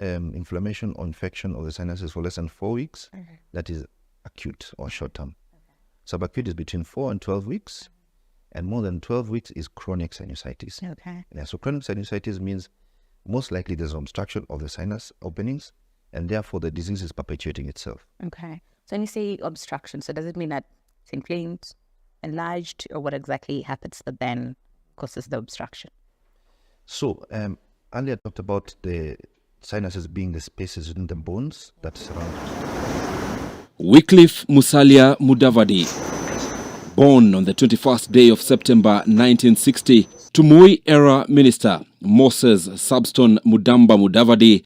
inflammation or infection of the sinuses for less than 4 weeks, that is acute or short term. Subacute is between 4 and 12 weeks, and more than 12 weeks is chronic sinusitis. Okay. Yeah, so chronic sinusitis means most likely there's obstruction of the sinus openings, and therefore the disease is perpetuating itself. Okay. So when you say obstruction, so does it mean that it's inflamed, enlarged, or what exactly happens that then causes the obstruction? So earlier I talked about the sinuses being the spaces within the bones that surround it. Wycliffe Musalia Mudavadi, born on the 21st day of September 1960 to Moi-era minister Moses Subston Mudamba Mudavadi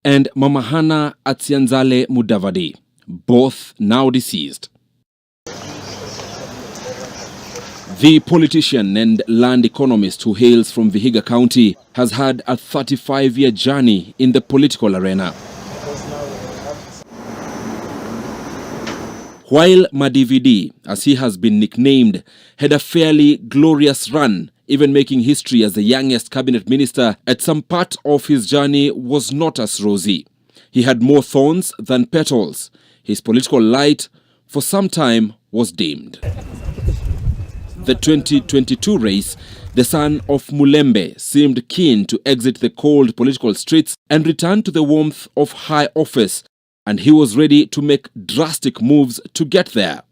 and Mamahana Atsianzale Mudavadi, both now deceased. The politician and land economist who hails from Vihiga County has had a 35-year journey in the political arena. While Madividi, as he has been nicknamed, had a fairly glorious run, even making history as the youngest cabinet minister, at some part of his journey was not as rosy. He had more thorns than petals. His political light, for some time, was dimmed. The 2022 race, the son of Mulembe seemed keen to exit the cold political streets and return to the warmth of high office, and he was ready to make drastic moves to get there.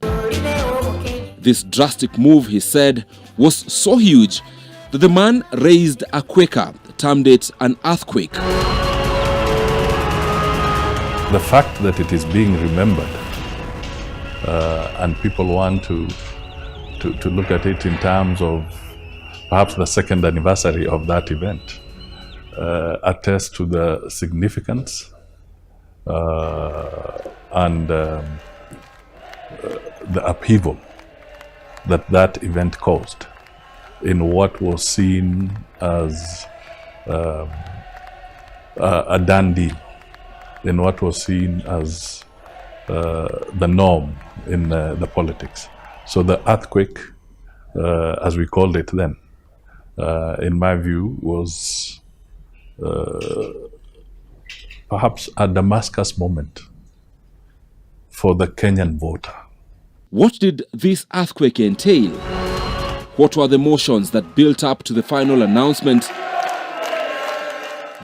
This drastic move, he said, was so huge that the man raised a quaker, termed it an earthquake. The fact that it is being remembered and people want to look at it in terms of perhaps the second anniversary of that event attests to the significance and the upheaval that event caused in what was seen as a done deal, in what was seen as the norm in the politics. So the earthquake, as we called it then, in my view, was perhaps a Damascus moment for the Kenyan voter. What did this earthquake entail? What were the emotions that built up to the final announcement?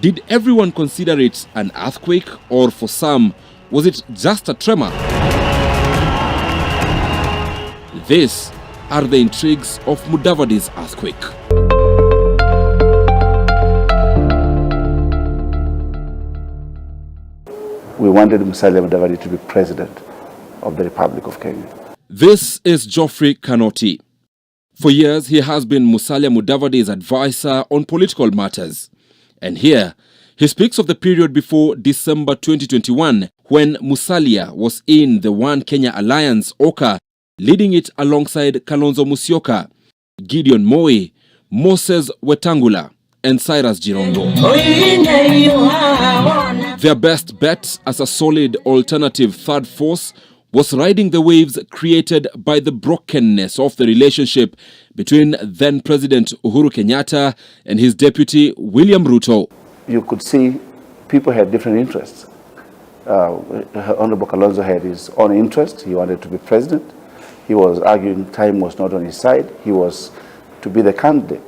Did everyone consider it an earthquake, or for some, was it just a tremor? These are the intrigues of Mudavadi's earthquake. We wanted Musalia Mudavadi to be president of the Republic of Kenya. This is Geoffrey Kanoti. For years, he has been Musalia Mudavadi's advisor on political matters. And here, he speaks of the period before December 2021, when Musalia was in the One Kenya Alliance, OKA, leading it alongside Kalonzo Musyoka, Gideon Moi, Moses Wetangula, and Cyrus Jirongo. Their best bet as a solid alternative third force was riding the waves created by the brokenness of the relationship between then-President Uhuru Kenyatta and his deputy William Ruto. You could see people had different interests. Honorable Kalonzo had his own interest. He wanted to be president. He was arguing time was not on his side. He was to be the candidate.